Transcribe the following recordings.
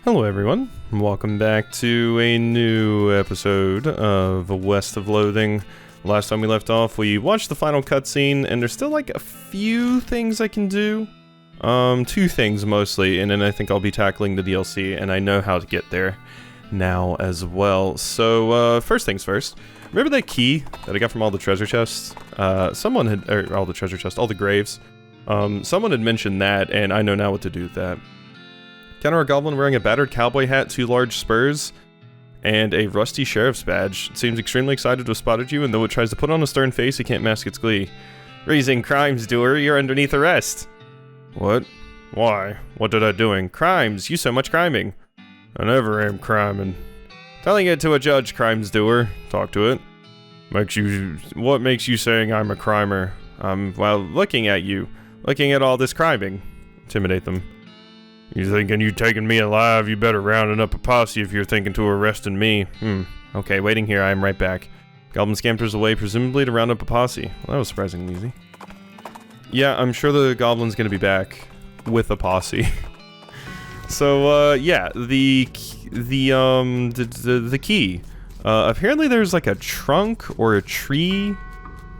Hello everyone, welcome back to a new episode of West of Loathing. Last time we left off, we watched the final cutscene, and there's still like a few things I can do. Two things mostly, and then I think I'll be tackling the DLC, and I know how to get there now as well. So, first things first. Remember that key that I got from all the treasure chests? All the graves. Someone had mentioned that, and I know now what to do with that. Encounter a goblin wearing a battered cowboy hat, 2 large spurs, and a rusty sheriff's badge. It seems extremely excited to have spotted you, and though it tries to put on a stern face, it can't mask its glee. Raising crimes, doer, you're underneath arrest. What? Why? What did I doing? Crimes, you so much criming. I never am criming. Telling it to a judge, crimes doer. Talk to it. What makes you saying I'm a crimer? Well, looking at you. Looking at all this criming. Intimidate them. You thinking you taking me alive? You better rounding up a posse if you're thinking to arresting me. Okay, waiting here. I am right back. Goblin scampers away, presumably to round up a posse. Well, that was surprisingly easy. Yeah, I'm sure the goblin's gonna be back with a posse. So, yeah, the key. Apparently there's like a trunk or a tree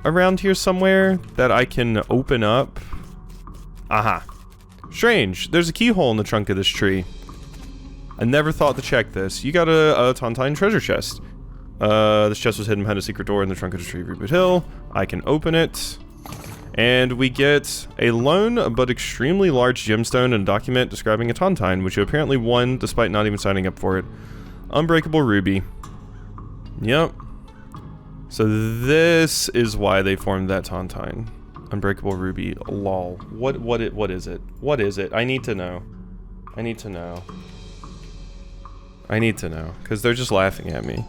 around here somewhere that I can open up. Aha. Strange, there's a keyhole in the trunk of this tree. I never thought to check this. You got a Tontine treasure chest. This chest was hidden behind a secret door in the trunk of the tree, Reboot Hill. I can open it. And we get a lone but extremely large gemstone and a document describing a Tontine, which you apparently won despite not even signing up for it. Unbreakable ruby. Yep. So this is why they formed that Tontine. Unbreakable ruby, lol. What is it? What is it? I need to know. I need to know. I need to know, because they're just laughing at me.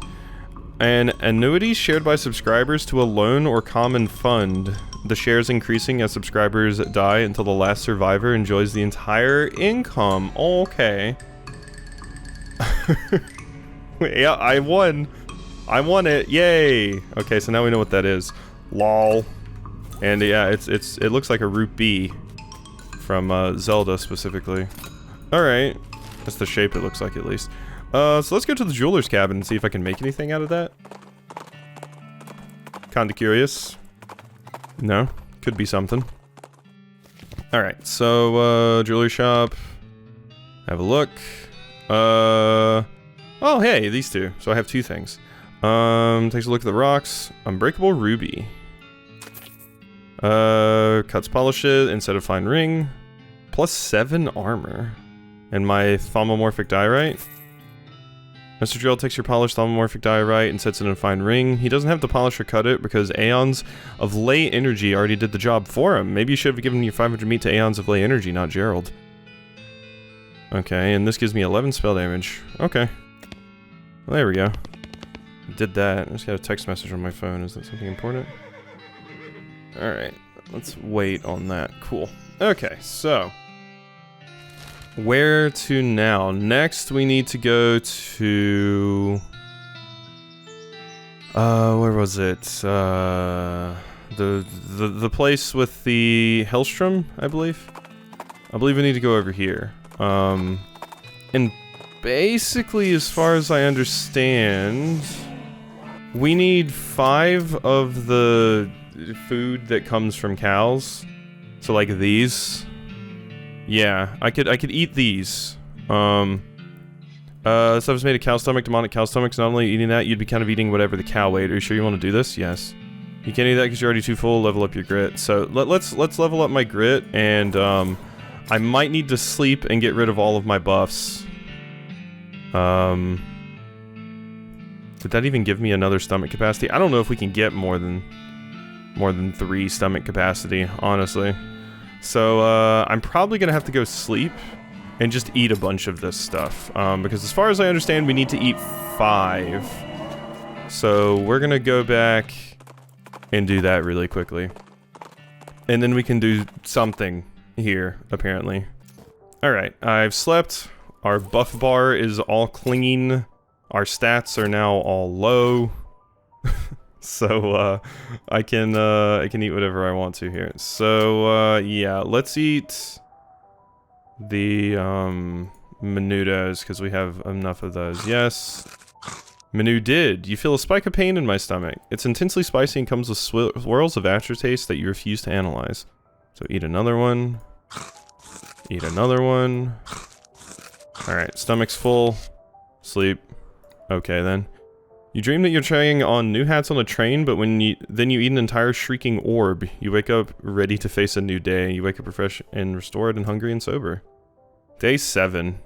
An annuity shared by subscribers to a loan or common fund. The shares increasing as subscribers die until the last survivor enjoys the entire income. Okay. Yeah, I won. I won it. Yay. Okay, so now we know what that is. Lol. And yeah, it looks like a rupee from Zelda specifically. Alright. That's the shape it looks like, at least. So let's go to the jeweler's cabin and see if I can make anything out of that. Kinda curious. No? Could be something. Alright, so jewelry shop. Have a look. Oh hey, these two. So I have 2 things. Takes a look at the rocks. Unbreakable ruby. Cuts polish it instead of fine ring. Plus 7 armor. And my thaumatomorphic diorite. Mr. Drill takes your polished thaumatomorphic diorite and sets it in a fine ring. He doesn't have to polish or cut it because Aeons of Ley Energy already did the job for him. Maybe you should have given your 500 meat to Aeons of Ley Energy, not Gerald. Okay, and this gives me 11 spell damage. Okay. Well, there we go. Did that. I just got a text message on my phone. Is that something important? Alright, let's wait on that. Cool. Okay, so where to now? Next we need to go to where was it? The place with the Hellstrom, I believe. I believe we need to go over here. And basically, as far as I understand, we need 5 of the food that comes from cows. So like these. Yeah, I could eat these. Stuff is made of cow stomach, demonic cow stomachs. Not only eating that, you'd be kind of eating whatever the cow ate. Are you sure you want to do this? Yes. You can't eat that because you're already too full. Level up your grit. So let's level up my grit, and I might need to sleep and get rid of all of my buffs. Did that even give me another stomach capacity? I don't know if we can get more than 3 stomach capacity, honestly. So, I'm probably gonna have to go sleep and just eat a bunch of this stuff. Because as far as I understand, we need to eat 5. So, we're gonna go back and do that really quickly. And then we can do something here, apparently. Alright, I've slept. Our buff bar is all clean. Our stats are now all low. So, I can eat whatever I want to here. So, yeah, let's eat the, menudos, because we have enough of those. Yes. Menu did. You feel a spike of pain in my stomach. It's intensely spicy and comes with swirls of aftertaste that you refuse to analyze. So eat another one. Eat another one. Alright, stomach's full. Sleep. Okay then. You dream that you're trying on new hats on a train, but then you eat an entire shrieking orb. You wake up ready to face a new day. You wake up refreshed and restored and hungry and sober. Day 7.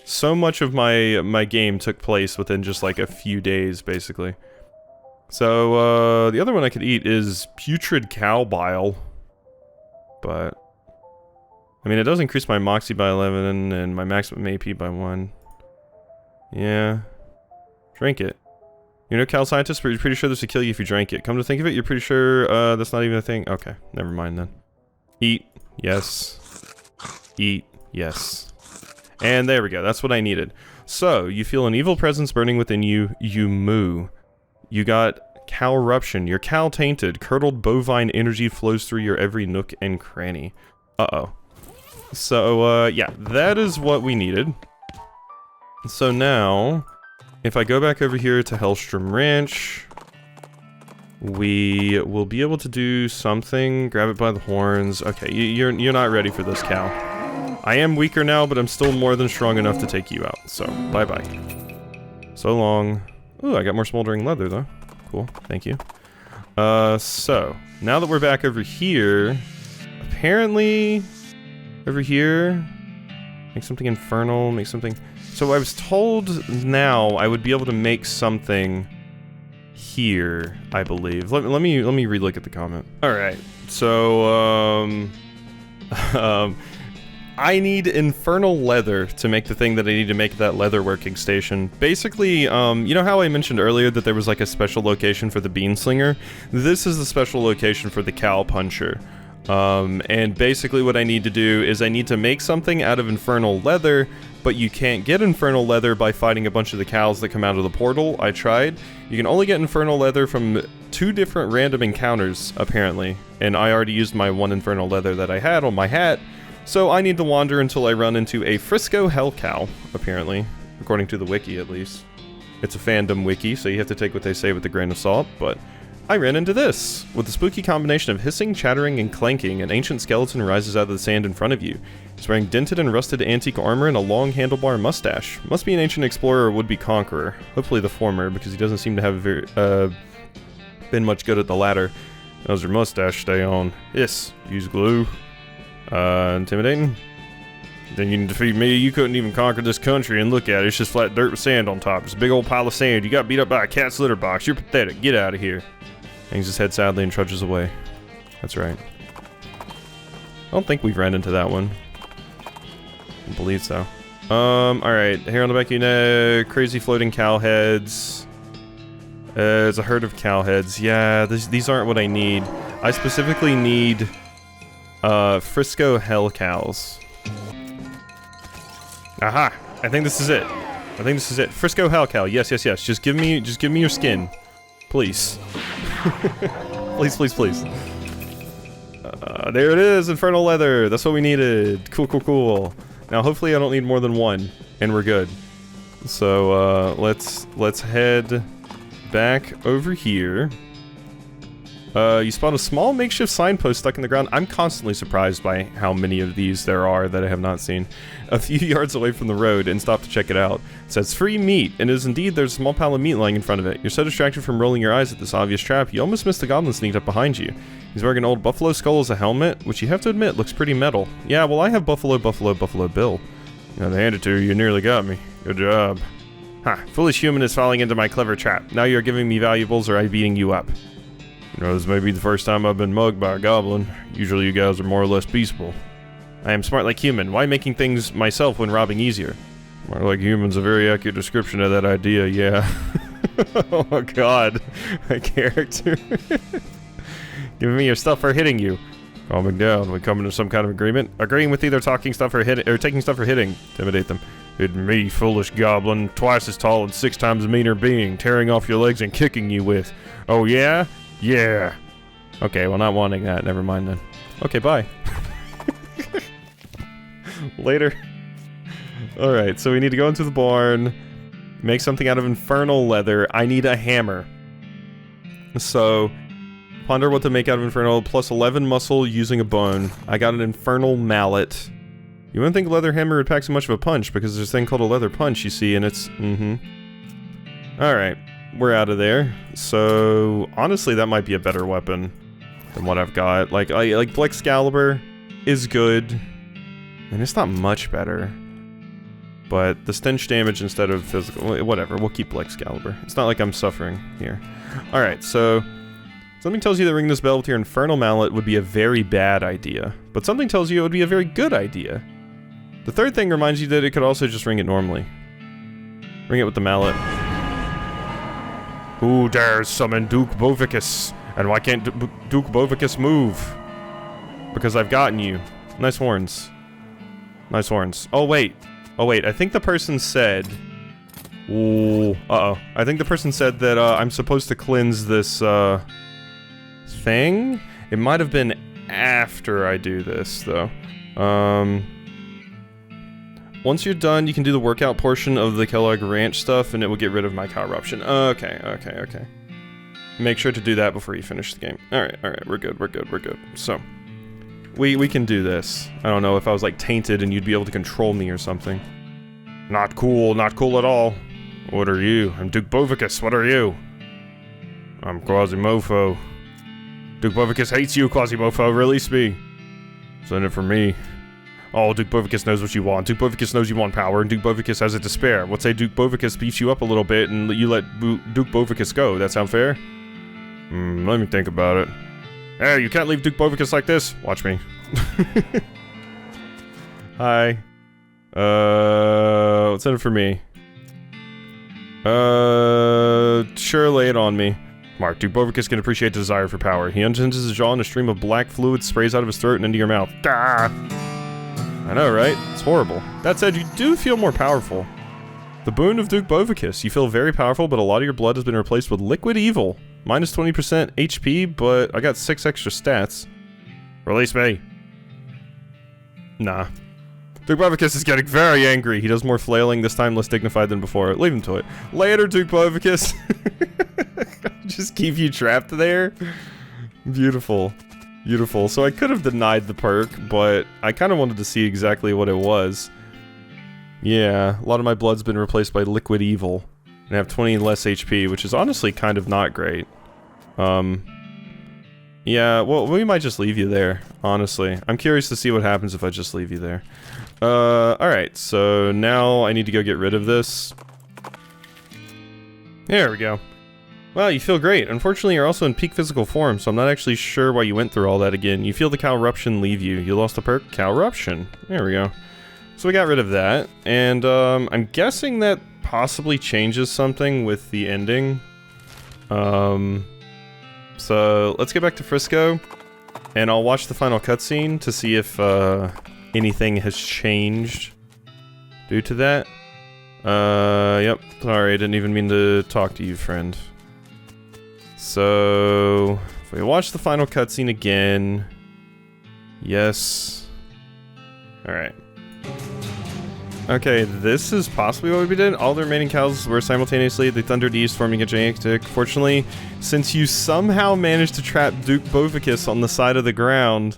So much of my game took place within just like a few days, basically. So, the other one I could eat is putrid cow bile. But, I mean, it does increase my moxie by 11 and my maximum AP by 1. Yeah. Drink it. You're no cow scientist, but you're pretty sure this would kill you if you drank it. Come to think of it, you're pretty sure, that's not even a thing. Okay, never mind then. Eat. Yes. Eat. Yes. And there we go, that's what I needed. So, you feel an evil presence burning within you, you moo. You got cow eruption, you're cow tainted, curdled bovine energy flows through your every nook and cranny. Uh-oh. So, yeah, that is what we needed. So now, if I go back over here to Hellstrom Ranch, we will be able to do something, grab it by the horns. Okay, you're not ready for this, cow. I am weaker now, but I'm still more than strong enough to take you out, so bye-bye. So long. Ooh, I got more smoldering leather, though. Cool, thank you. So, now that we're back over here, apparently, over here, make something infernal, make something... So I was told now I would be able to make something here, I believe. Let me relook at the comment. Alright, so, I need infernal leather to make the thing that I need to make that leather working station. Basically, you know how I mentioned earlier that there was like a special location for the bean slinger? This is the special location for the cow puncher. And basically what I need to do is I need to make something out of infernal leather, but you can't get infernal leather by fighting a bunch of the cows that come out of the portal. I tried. You can only get infernal leather from 2 different random encounters, apparently. And I already used my 1 infernal leather that I had on my hat, so I need to wander until I run into a Frisco Hell Cow, apparently. According to the wiki, at least. It's a fandom wiki, so you have to take what they say with a grain of salt, but... I ran into this! With a spooky combination of hissing, chattering, and clanking, an ancient skeleton rises out of the sand in front of you. He's wearing dented and rusted antique armor and a long handlebar mustache. Must be an ancient explorer or would-be conqueror. Hopefully the former, because he doesn't seem to have been much good at the latter. How's your mustache stay on? Yes. Use glue. Intimidating? Then you can defeat me. You couldn't even conquer this country, and look at it. It's just flat dirt with sand on top. It's a big old pile of sand. You got beat up by a cat's litter box. You're pathetic. Get out of here. Hangs his head sadly and trudges away. That's right. I don't think we've ran into that one. I don't believe so. Alright. Hair on the back of your neck. Crazy floating cow heads. There's a herd of cow heads. Yeah, these aren't what I need. I specifically need, Frisco Hell Cows. Aha! I think this is it. I think this is it. Frisco Hell Cow. Yes, yes, yes. Just give me your skin. Please. Please, please, please. There it is, infernal leather. That's what we needed. Cool, cool, cool. Now, hopefully I don't need more than 1, and we're good. So, let's head back over here. You spot a small makeshift signpost stuck in the ground. I'm constantly surprised by how many of these there are that I have not seen. A few yards away from the road, and stop to check it out. It says free meat, and it is indeed there's a small pile of meat lying in front of it. You're so distracted from rolling your eyes at this obvious trap, you almost missed the goblin sneaked up behind you. He's wearing an old buffalo skull as a helmet, which you have to admit looks pretty metal. Yeah, well I have Buffalo Bill. You know, they handed to you, you nearly got me. Good job. Ha, foolish human is falling into my clever trap. Now you're giving me valuables or I'm beating you up. You know, this may be the first time I've been mugged by a goblin. Usually you guys are more or less peaceable. I am smart like human. Why making things myself when robbing easier? Smart like human's a very accurate description of that idea, yeah. Oh my god. My character. Giving me your stuff or hitting you. Calming down. We come into some kind of agreement. Agreeing with either taking stuff or taking stuff or hitting. Intimidate them. Hit me, foolish goblin. Twice as tall and 6 times meaner being. Tearing off your legs and kicking you with. Oh yeah? Yeah. Okay, well not wanting that. Never mind then. Okay, bye. Later. Alright, so we need to go into the barn, make something out of infernal leather. I need a hammer. So, ponder what to make out of infernal, plus 11 muscle using a bone. I got an infernal mallet. You wouldn't think leather hammer would pack so much of a punch, because there's a thing called a leather punch, you see, and it's... Alright, we're out of there. So, honestly, that might be a better weapon than what I've got. Like Blexcalibur is good, and it's not much better. But the stench damage instead of physical, whatever, we'll keep Blexcalibur. It's not like I'm suffering here. Alright, so... Something tells you that ringing this bell with your infernal mallet would be a very bad idea. But something tells you it would be a very good idea. The third thing reminds you that it could also just ring it normally. Ring it with the mallet. Who dares summon Duke Bovicus? And why can't Duke Bovicus move? Because I've gotten you. Nice horns. Nice horns. Oh, wait. Oh, wait. I think the person said... Ooh. Uh-oh. I think the person said that I'm supposed to cleanse this, thing? It might have been after I do this, though. Once you're done, you can do the workout portion of the Kellogg Ranch stuff, and it will get rid of my corruption. Okay. Make sure to do that before you finish the game. Alright, we're good. So, we can do this. I don't know if I was, like, tainted and you'd be able to control me or something. Not cool at all. What are you? I'm Duke Bovicus, what are you? I'm Quasimofo. Duke Bovicus hates you, Quasimofo, release me. Send it for me. Oh, Duke Bovicus knows what you want. Duke Bovicus knows you want power, and Duke Bovicus has it to spare. Let's say Duke Bovicus beefs you up a little bit, and you let Duke Bovicus go. That sound fair? Let me think about it. Hey, you can't leave Duke Bovicus like this. Watch me. Hi. What's in it for me? Sure, lay it on me. Mark, Duke Bovicus can appreciate the desire for power. He unhinges his jaw and a stream of black fluid sprays out of his throat and into your mouth. Ah! I know, right? It's horrible. That said, you do feel more powerful. The boon of Duke Bovicus. You feel very powerful, but a lot of your blood has been replaced with liquid evil. Minus 20% HP, but I got 6 extra stats. Release me. Nah. Duke Bovicus is getting very angry. He does more flailing, this time less dignified than before. Leave him to it. Later, Duke Bovicus. Just keep you trapped there. Beautiful. Beautiful. So I could have denied the perk, but I kind of wanted to see exactly what it was. Yeah, a lot of my blood's been replaced by liquid evil. And I have 20 less HP, which is honestly kind of not great. Yeah, well, we might just leave you there, honestly. I'm curious to see what happens if I just leave you there. Alright, so now I need to go get rid of this. There we go. Wow, you feel great. Unfortunately, you're also in peak physical form, so I'm not actually sure why you went through all that again. You feel the Calruption leave you. You lost a perk? Calruption. There we go. So we got rid of that, and I'm guessing that possibly changes something with the ending. So let's get back to Frisco, and I'll watch the final cutscene to see if anything has changed due to that. Yep. Sorry, I didn't even mean to talk to you, friend. So, if we watch the final cutscene again... Yes. Alright. Okay, this is possibly what we did. All the remaining cows were simultaneously, they thundered east, forming a gigantic. Fortunately, since you somehow managed to trap Duke Bovicus on the side of the ground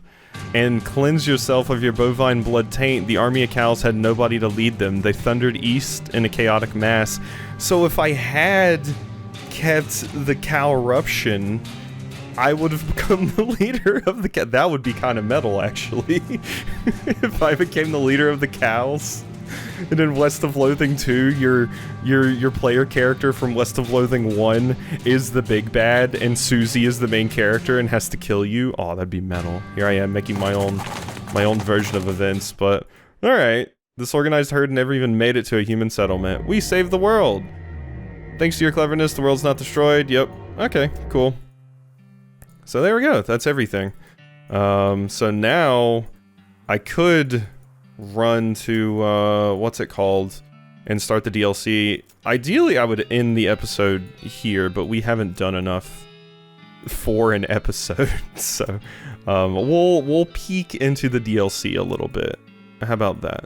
and cleanse yourself of your bovine blood taint, the army of cows had nobody to lead them. They thundered east in a chaotic mass. So if I had kept the Calruption, I would have become the leader of the cow. That would be kind of metal, actually. If I became the leader of the cows. And in West of Loathing 2, your player character from West of Loathing 1 is the big bad, and Susie is the main character and has to kill you. Oh, that'd be metal. Here I am making my own version of events, but alright. This organized herd never even made it to a human settlement. We saved the world! Thanks to your cleverness, the world's not destroyed. Yep. Okay, cool. So there we go. That's everything. So now I could run to, what's it called, and start the DLC. Ideally, I would end the episode here, but we haven't done enough for an episode. So, we'll peek into the DLC a little bit. How about that?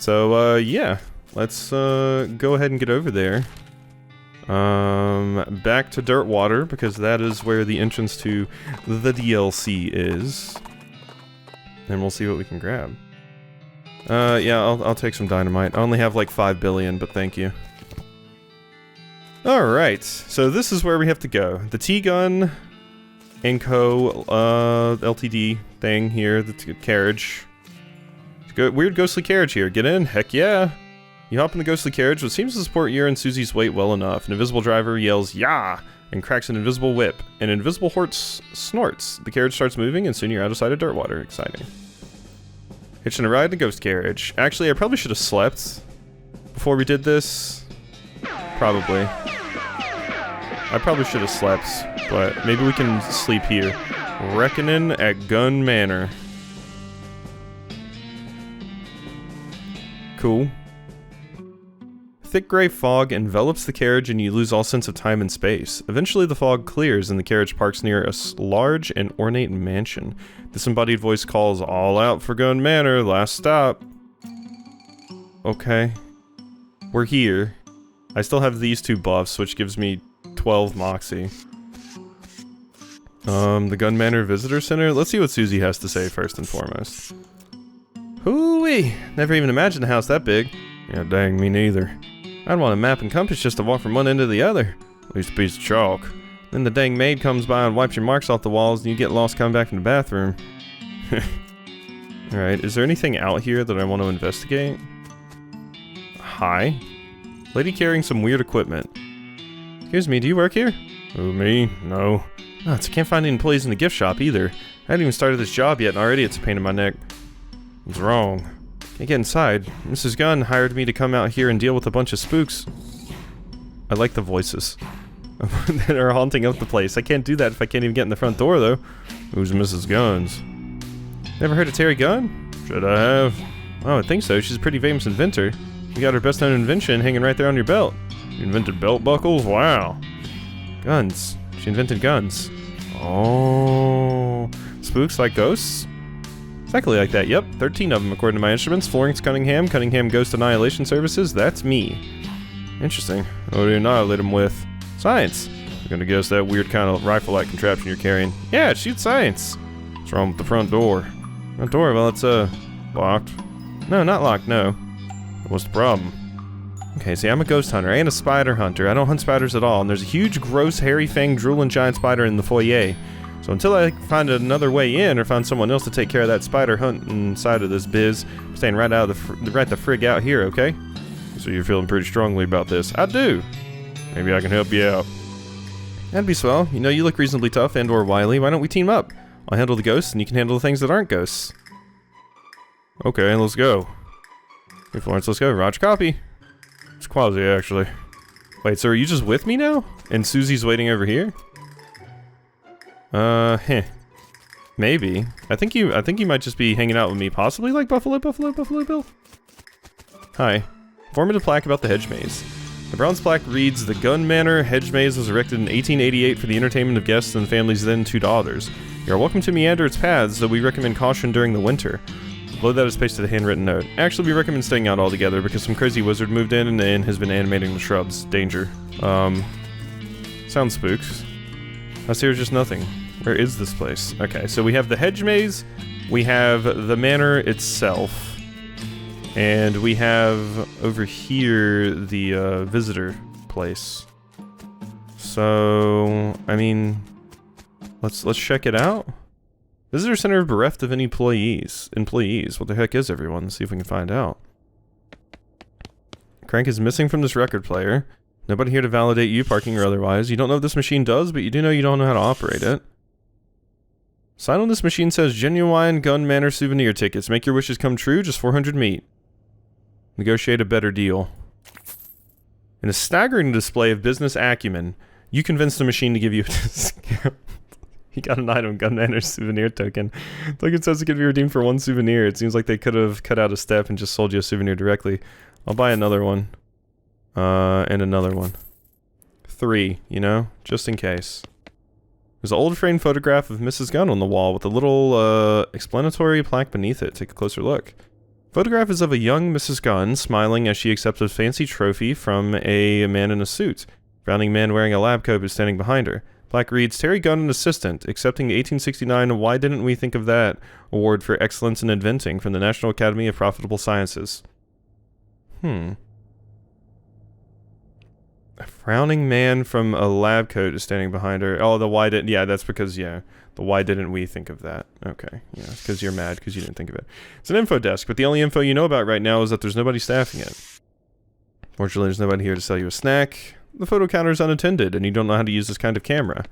So, yeah. Let's, go ahead and get over there. Back to Dirtwater, because that is where the entrance to the DLC is. And we'll see what we can grab. Yeah, I'll take some dynamite. I only have like 5 billion, but thank you. Alright, so this is where we have to go. The T-Gun and Co. LTD thing here, the carriage. Weird ghostly carriage here. Get in? Heck yeah! You hop in the ghostly carriage, which seems to support your and Susie's weight well enough. An invisible driver yells, "Yah!" and cracks an invisible whip. An invisible horse snorts. The carriage starts moving, and soon you're out of sight of Dirtwater. Exciting. Hitching a ride in the ghost carriage. Actually, I probably should have slept before we did this. Probably. I probably should have slept, but maybe we can sleep here. Reckoning at Gun Manor. Cool. Thick gray fog envelops the carriage and you lose all sense of time and space. Eventually the fog clears and the carriage parks near a large and ornate mansion. Disembodied voice calls, "All out for Gun Manor, last stop." Okay. We're here. I still have these 2 buffs, which gives me 12 moxie. The Gun Manor Visitor Center? Let's see what Susie has to say first and foremost. Hoo-wee! Never even imagined a house that big. Yeah, dang, me neither. I'd want a map and compass just to walk from one end to the other. At least a piece of chalk. Then the dang maid comes by and wipes your marks off the walls and you get lost coming back from the bathroom. Alright, is there anything out here that I want to investigate? Hi? Lady carrying some weird equipment. Excuse me, do you work here? Who, me? No. Oh, I can't find any employees in the gift shop either. I haven't even started this job yet and already it's a pain in my neck. What's wrong? Can't get inside. Mrs. Gunn hired me to come out here and deal with a bunch of spooks. I like the voices that are haunting up the place. I can't do that if I can't even get in the front door, though. Who's Mrs. Gunn's? Never heard of Terry Gunn? Should I have? Oh, I think so. She's a pretty famous inventor. You got her best known invention hanging right there on your belt. You invented belt buckles? Wow. Guns. She invented guns. Oh. Spooks like ghosts? Exactly like that, yep. 13 of them according to my instruments. Florence Cunningham, Cunningham Ghost Annihilation Services, that's me. Interesting. What do you annihilate them with? Science. I'm gonna guess that weird kind of rifle-like contraption you're carrying. Yeah, it shoots science. What's wrong with the front door? Front door? Well, it's, locked. No, not locked, no. What's the problem? Okay, see, I'm a ghost hunter. I ain't a spider hunter. I don't hunt spiders at all, and there's a huge, gross, hairy-fanged, drooling giant spider in the foyer. So until I find another way in, or find someone else to take care of that spider hunting side of this biz, I'm staying right out of the frig out here, okay? So you're feeling pretty strongly about this. I do. Maybe I can help you out. That'd be swell. You know, you look reasonably tough and or wily. Why don't we team up? I'll handle the ghosts, and you can handle the things that aren't ghosts. Okay, let's go. Hey, Florence, let's go. Roger, copy. It's Quasi, actually. Wait, so are you just with me now? And Susie's waiting over here? Maybe. I think you might just be hanging out with me, possibly like Buffalo Bill. Hi. Formed a plaque about the hedge maze. The bronze plaque reads, "The Gun Manor hedge maze was erected in 1888 for the entertainment of guests and the family's then 2 daughters. You are welcome to meander its paths, though we recommend caution during the winter." Below that is pasted a handwritten note. Actually, we recommend staying out altogether because some crazy wizard moved in and has been animating the shrubs. Danger. Sounds spooks. I see there's just nothing. Where is this place? Okay, so we have the hedge maze, we have the manor itself, and we have over here the visitor place. So, I mean, let's check it out. Visitor center bereft of any employees. What the heck is everyone? Let's see if we can find out. Crank is missing from this record player. Nobody here to validate you, parking or otherwise. You don't know what this machine does, but you do know you don't know how to operate it. Sign on this machine says Genuine Gun Manor souvenir tickets. Make your wishes come true, just 400 meat. Negotiate a better deal. In a staggering display of business acumen, you convinced the machine to give you a discount. You got an item, Gun Manor souvenir token. Like it says it could be redeemed for 1 souvenir. It seems like they could have cut out a step and just sold you a souvenir directly. I'll buy another one. And another one. 3, you know? Just in case. There's an old framed photograph of Mrs. Gunn on the wall with a little, explanatory plaque beneath it. Take a closer look. Photograph is of a young Mrs. Gunn smiling as she accepts a fancy trophy from a man in a suit. Frowning man wearing a lab coat is standing behind her. Plaque reads, Terry Gunn, an assistant, accepting the 1869 Why Didn't We Think of That award for excellence in inventing from the National Academy of Profitable Sciences. A frowning man from a lab coat is standing behind her. Oh, the why didn't... Yeah, that's because, yeah. The why didn't we think of that? Okay, yeah, because you're mad because you didn't think of it. It's an info desk, but the only info you know about right now is that there's nobody staffing it. Fortunately, there's nobody here to sell you a snack. The photo counter is unattended, and you don't know how to use this kind of camera.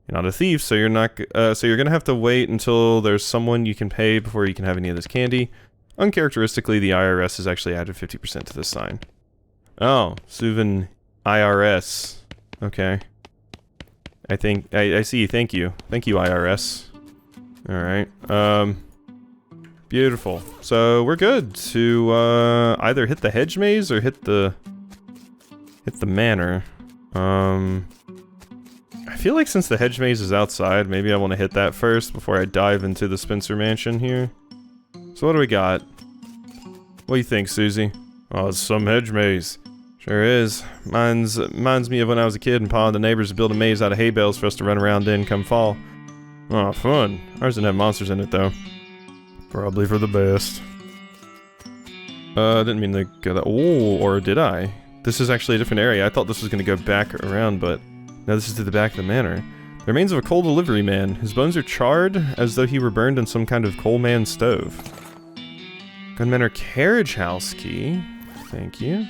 You're not a thief, so you're not. So you're gonna have to wait until there's someone you can pay before you can have any of this candy. Uncharacteristically, the IRS has actually added 50% to this sign. Oh, Suvin IRS. Okay. I see. Thank you, IRS. All right. Beautiful. So we're good to either hit the hedge maze or hit the manor. I feel like since the hedge maze is outside, maybe I want to hit that first before I dive into the Spencer mansion here. So what do we got? What do you think, Susie? Oh, it's some hedge maze. Sure is. Reminds me of when I was a kid and Pa and the neighbors would build a maze out of hay bales for us to run around in come fall. Oh, fun. Ours didn't have monsters in it, though. Probably for the best. Didn't mean to go that... Oh, or did I? This is actually a different area. I thought this was going to go back around, but... No, this is to the back of the manor. The remains of a coal delivery man. His bones are charred, as though he were burned in some kind of coal man stove. Gun Manor carriage house key. Thank you.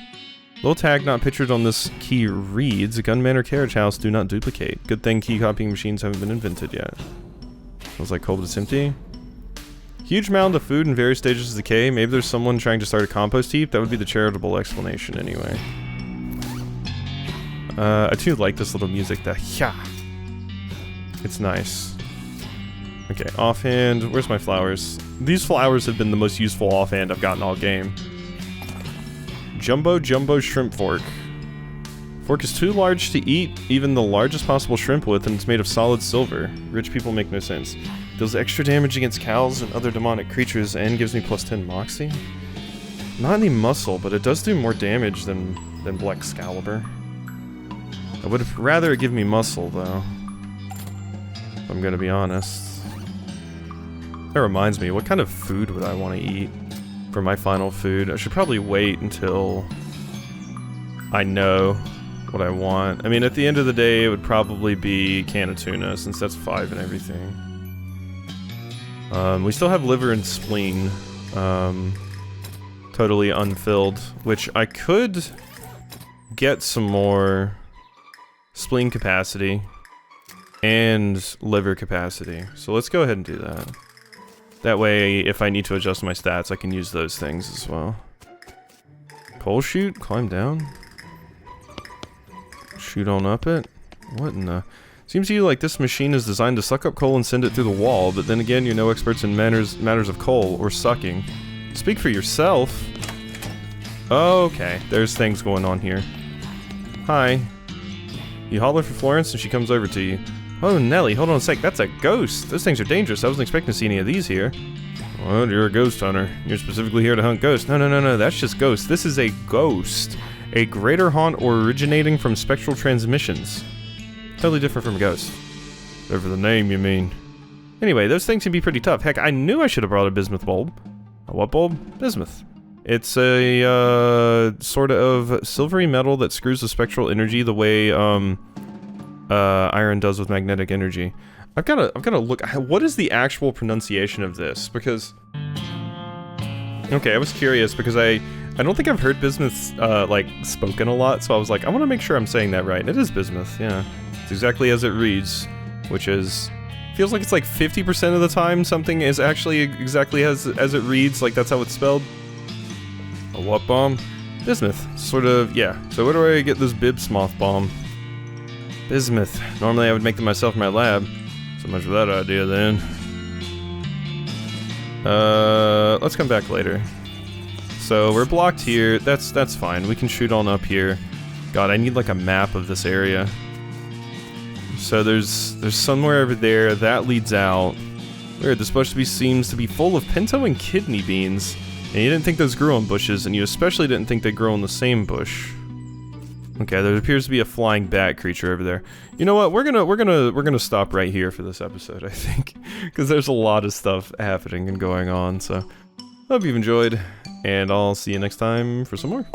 Little tag not pictured on this key reads, Gun Manor carriage house, do not duplicate. Good thing key copying machines haven't been invented yet. Feels like coal, but it's empty. Huge mound of food in various stages of decay. Maybe there's someone trying to start a compost heap. That would be the charitable explanation anyway. I do like this little music, the yeah. It's nice. Okay, offhand. Where's my flowers? These flowers have been the most useful offhand I've gotten all game. Jumbo shrimp fork. Fork is too large to eat even the largest possible shrimp with, and it's made of solid silver. Rich people make no sense. Deals extra damage against cows and other demonic creatures, and gives me +10 moxie. Not any muscle, but it does do more damage than Black Excalibur. I would have rather it give me muscle, though. If I'm gonna be honest. That reminds me, what kind of food would I want to eat for my final food? I should probably wait until I know what I want. I mean, at the end of the day, it would probably be a can of tuna, since that's 5 and everything. We still have liver and spleen, totally unfilled, which I could get some more spleen capacity and liver capacity. So let's go ahead and do that. That way, if I need to adjust my stats, I can use those things as well. Coal chute? Climb down? Shoot on up it? What in the... Seems to you like this machine is designed to suck up coal and send it through the wall, but then again, you're no experts in matters of coal or sucking. Speak for yourself. Oh, okay. There's things going on here. Hi. You holler for Florence and she comes over to you. Oh, Nelly, hold on a sec. That's a ghost. Those things are dangerous. I wasn't expecting to see any of these here. Well, you're a ghost hunter. You're specifically here to hunt ghosts. No. That's just ghosts. This is a ghost. A greater haunt originating from spectral transmissions. Totally different from a ghost. Over the name, you mean. Anyway, those things can be pretty tough. Heck, I knew I should have brought a bismuth bulb. A what bulb? Bismuth. It's a, sort of silvery metal that screws the spectral energy the way, iron does with magnetic energy. I've gotta look. What is the actual pronunciation of this? Because... Okay, I was curious because I don't think I've heard bismuth, like, spoken a lot, so I was like, I want to make sure I'm saying that right. And it is bismuth, yeah. It's exactly as it reads, which is... Feels like it's like 50% of the time something is actually exactly as it reads, like that's how it's spelled. A what bomb? Bismuth. Sort of, yeah. So where do I get this Bibsmoth bomb? Bismuth. Normally I would make them myself in my lab. So much for that idea then. Let's come back later. So we're blocked here. That's fine. We can shoot on up here. God, I need like a map of this area. So there's somewhere over there that leads out. Weird, this supposed to be seems to be full of pinto and kidney beans. And you didn't think those grew on bushes, and you especially didn't think they grow in the same bush. Okay, there appears to be a flying bat creature over there. You know what? We're gonna stop right here for this episode, I think, because there's a lot of stuff happening and going on. So, hope you've enjoyed, and I'll see you next time for some more.